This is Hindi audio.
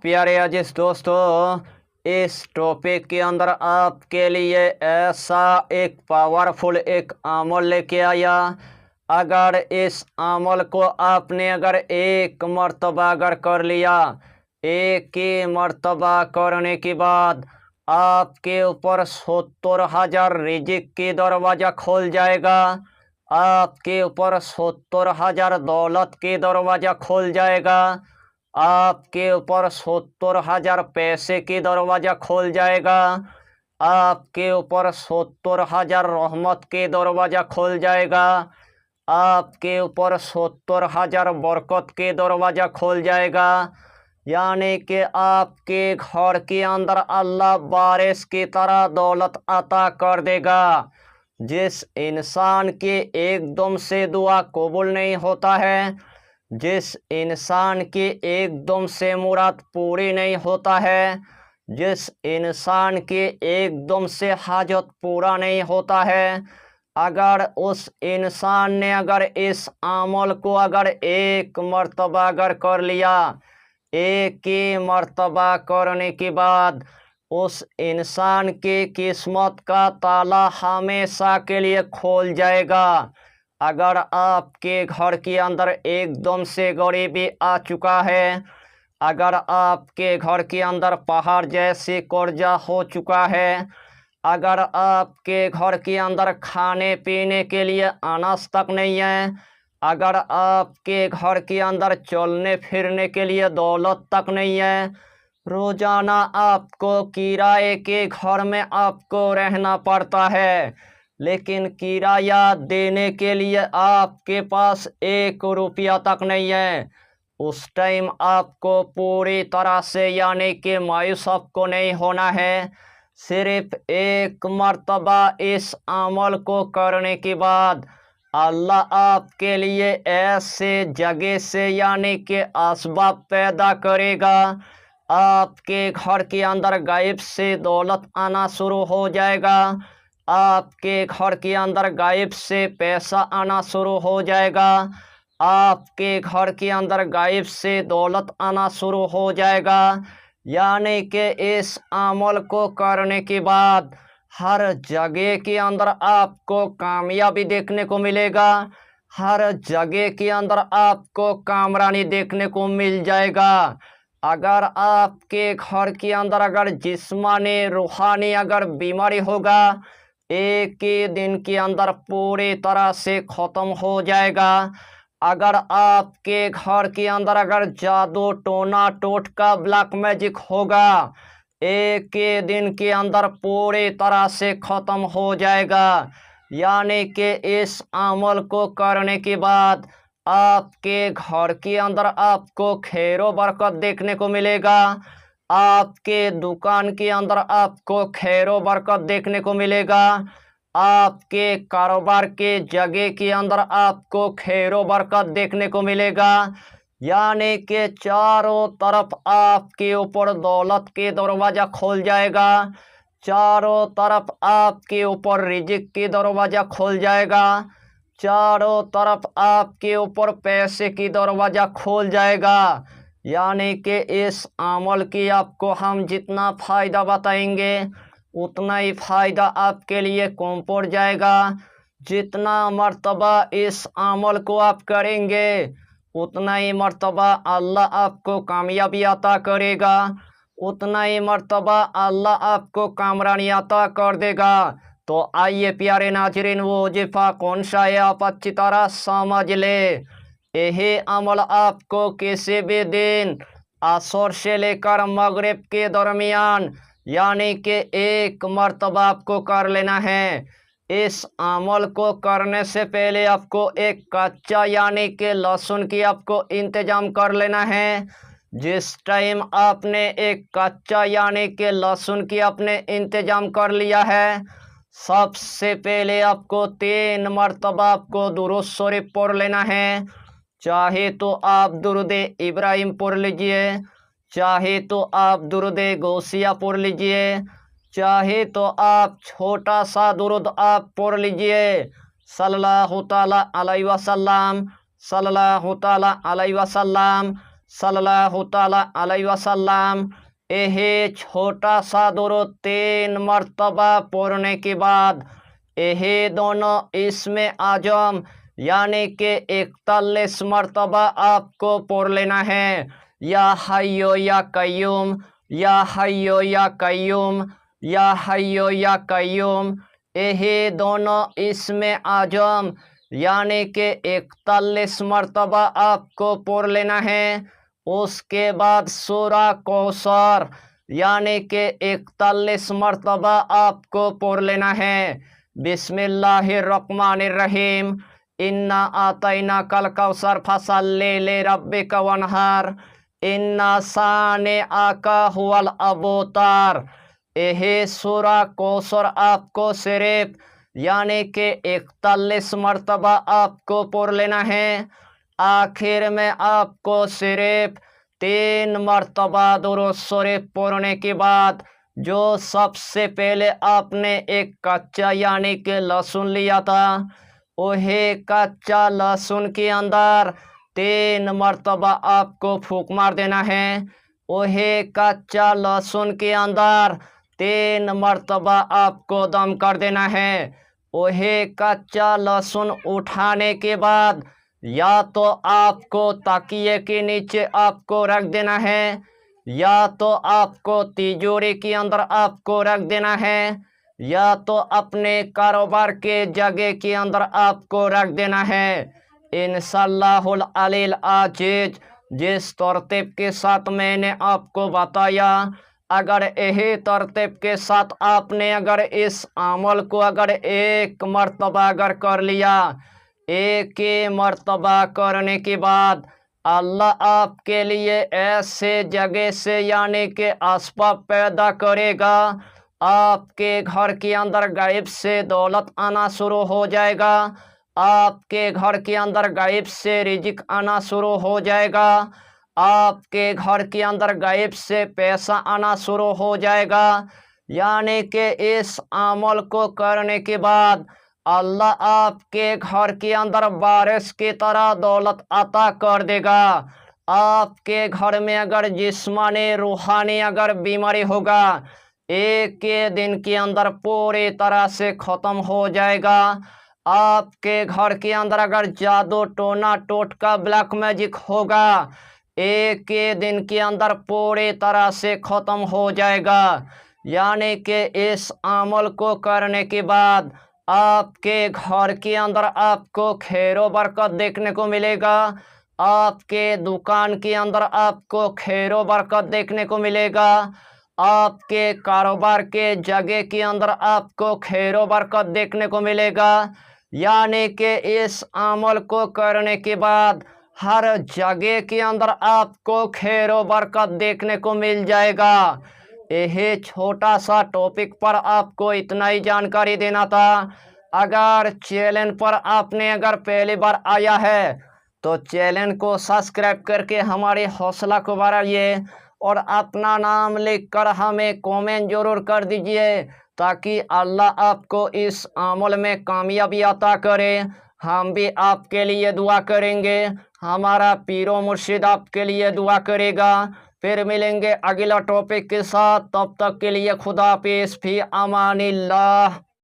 प्यारे अजीज दोस्तों, इस टॉपिक के अंदर आपके लिए ऐसा एक पावरफुल एक अमल लेके आया। अगर इस अमल को आपने अगर एक मर्तबा अगर कर लिया, एक ही मर्तबा करने के बाद आपके ऊपर 70,000 रिजिक की दरवाज़ा खोल जाएगा। आपके ऊपर 70,000 दौलत की दरवाज़ा खोल जाएगा। आपके ऊपर 70,000 पैसे की दरवाज़ा खोल जाएगा। आपके ऊपर 70,000 रहमत की दरवाज़ा खोल जाएगा। आपके ऊपर 70,000 बरकत के दरवाज़ा खोल जाएगा। यानी कि आपके घर के अंदर अल्लाह बारिश की तरह दौलत अता कर देगा। जिस इंसान के एकदम से दुआ कबूल नहीं होता है, जिस इंसान की एकदम से मुराद पूरी नहीं होता है, जिस इंसान की एकदम से हाजत पूरा नहीं होता है, अगर उस इंसान ने अगर इस अमल को अगर एक मर्तबा अगर कर लिया, एक ही मर्तबा करने के बाद उस इंसान की किस्मत का ताला हमेशा के लिए खोल जाएगा। अगर आपके घर के अंदर एकदम से गरीबी आ चुका है, अगर आपके घर के अंदर पहाड़ जैसे कर्जा हो चुका है, अगर आपके घर के अंदर खाने पीने के लिए अनाज तक नहीं है, अगर आपके घर के अंदर चलने फिरने के लिए दौलत तक नहीं है, रोजाना आपको किराए के घर में आपको रहना पड़ता है, लेकिन किराया देने के लिए आपके पास 1 रुपया तक नहीं है, उस टाइम आपको पूरी तरह से यानी कि मायूस आपको नहीं होना है। सिर्फ एक मर्तबा इस अमल को करने के बाद अल्लाह आपके लिए ऐसे जगह से यानी कि असबाब पैदा करेगा। आपके घर के अंदर गायब से दौलत आना शुरू हो जाएगा। आपके घर के अंदर गायब से पैसा आना शुरू हो जाएगा। आपके घर के अंदर गायब से दौलत आना शुरू हो जाएगा। यानी कि इस अमल को करने के बाद हर जगह के अंदर आपको कामयाबी देखने को मिलेगा। हर जगह के अंदर आपको कामरानी देखने को मिल जाएगा। अगर आपके घर के अंदर अगर जिस्मानी रूहानी अगर बीमारी होगा, एक ही दिन के अंदर पूरी तरह से ख़त्म हो जाएगा। अगर आपके घर के अंदर अगर जादू टोना टोटका ब्लैक मैजिक होगा, एक ही दिन के अंदर पूरी तरह से ख़त्म हो जाएगा। यानी कि इस अमल को करने के बाद आपके घर के अंदर आपको खैरो बरकत देखने को मिलेगा। आपके दुकान के अंदर आपको खैरो बरकत देखने को मिलेगा। आपके कारोबार के जगह के अंदर आपको खैरो बरकत देखने को मिलेगा। यानी कि चारों तरफ आपके ऊपर दौलत के दरवाज़ा खोल जाएगा। चारों तरफ आपके ऊपर रिजिक की दरवाज़ा खोल जाएगा। चारों तरफ आपके ऊपर पैसे की दरवाज़ा खोल जाएगा। यानी कि इस अमल की आपको हम जितना फ़ायदा बताएंगे उतना ही फ़ायदा आपके लिए कम पड़ जाएगा। जितना मर्तबा इस अमल को आप करेंगे उतना ही मर्तबा अल्लाह आपको कामयाबी अता करेगा, उतना ही मर्तबा अल्लाह आपको कामरानी अता कर देगा। तो आइए प्यारे नाज़रीन, वो वजीफ़ा कौन सा है आप अच्छी तरह समझ ले। यही अमल आपको किसी भी दिन असर से लेकर मगरिब के दरमियान यानी कि एक मर्तबा आपको कर लेना है। इस अमल को करने से पहले आपको एक कच्चा यानी कि लहसुन की आपको इंतजाम कर लेना है। जिस टाइम आपने एक कच्चा यानी कि लहसुन की आपने इंतजाम कर लिया है, सबसे पहले आपको 3 मर्तबा आपको दुरूद शरीफ पढ़ लेना है। चाहे तो आप दुरूद इब्राहिम पढ़ लीजिए, चाहे तो आप दुरूद गौसिया पढ़ लीजिए, चाहे तो आप छोटा सा दुरूद आप पढ़ लीजिए, सल्लल्लाहु ताला अलैहि वसल्लम, सल्लल्लाहु ताला अलैहि वसल्लम, सल्लल्लाहु ताला अलैहि वसल्लम। यह छोटा सा दुरूद 3 मरतबा पढ़ने के बाद यह दोनों इसमें आजम यानी कि 41 मरतबा आपको पढ़ लेना है। या हय्यो या कय्यूम, या हय्यो या कय्यूम, या हय्यो या कय्यूम। यह दोनों इसमें आजम यानी कि 41 मरतबा आपको पढ़ लेना है। उसके बाद सूरा कौसर यानी कि 41 मरतबा आपको पढ़ लेना है। बिस्मिल्लाहिर्रहमानिर्रहीम। इन्ना आतैना कल कौसर फसल्लि लिरब्बिका वनहर इन्ना साने आका हुवल अबूतार। यह सूरा कौसर आपको सिर्फ यानी कि 41 मरतबा आपको पढ़ लेना है। आखिर में आपको सिर्फ 3 मरतबा दुरूद शरीफ पढ़ने के बाद जो सबसे पहले आपने एक कच्चा यानी कि लहसुन लिया था, वह कच्चा लहसुन के अंदर 3 मरतबा आपको फूंक मार देना है। वह कच्चा लहसुन के अंदर 3 मरतबा आपको दम कर देना है। वह कच्चा लहसुन उठाने के बाद या तो आपको तकिए के नीचे आपको रख देना है, या तो आपको तिजोरी के अंदर आपको रख देना है, या तो अपने कारोबार के जगह के अंदर आपको रख देना है। इंशाअल्लाहुल अलील अजीज जिस तरतीब के साथ मैंने आपको बताया, अगर यही तरतीब के साथ आपने अगर इस अमल को अगर 1 मरतबा अगर कर लिया, 1 मरतबा करने के बाद अल्लाह आपके लिए ऐसे जगह से यानी कि असबाब पैदा करेगा, आपके घर के अंदर गायब से दौलत आना शुरू हो जाएगा, आपके घर के अंदर गायब से रिजिक आना शुरू हो जाएगा, आपके घर के अंदर गायब से पैसा आना शुरू हो जाएगा। यानी कि इस अमल को करने के बाद अल्लाह आपके घर के अंदर बारिश की तरह दौलत अता कर देगा। आपके घर में अगर जिस्मानी रूहानी अगर बीमारी होगा, 1 दिन के अंदर पूरी तरह से ख़त्म हो जाएगा। आपके घर के अंदर अगर जादू टोना टोटका ब्लैक मैजिक होगा, 1 दिन के अंदर पूरी तरह से ख़त्म हो जाएगा। यानी कि इस अमल को करने के बाद आपके घर के अंदर आपको खैरो बरकत देखने को मिलेगा, आपके दुकान के अंदर आपको खैरो बरकत देखने को मिलेगा, आपके कारोबार के जगह के अंदर आपको खैरो बरकत देखने को मिलेगा। यानी कि इस अमल को करने के बाद हर जगह के अंदर आपको खैरो बरकत देखने को मिल जाएगा। यह छोटा सा टॉपिक पर आपको इतना ही जानकारी देना था। अगर चैनल पर आपने अगर पहली बार आया है तो चैनल को सब्सक्राइब करके हमारी हौसला को बढ़ाइए और अपना नाम लिखकर हमें कमेंट जरूर कर दीजिए, ताकि अल्लाह आपको इस अमल में कामयाबी अता करे। हम भी आपके लिए दुआ करेंगे, हमारा पीरो मुर्शिद आपके लिए दुआ करेगा। फिर मिलेंगे अगला टॉपिक के साथ, तब तक के लिए खुदा हाफिज़, फी अमानिल्लाह।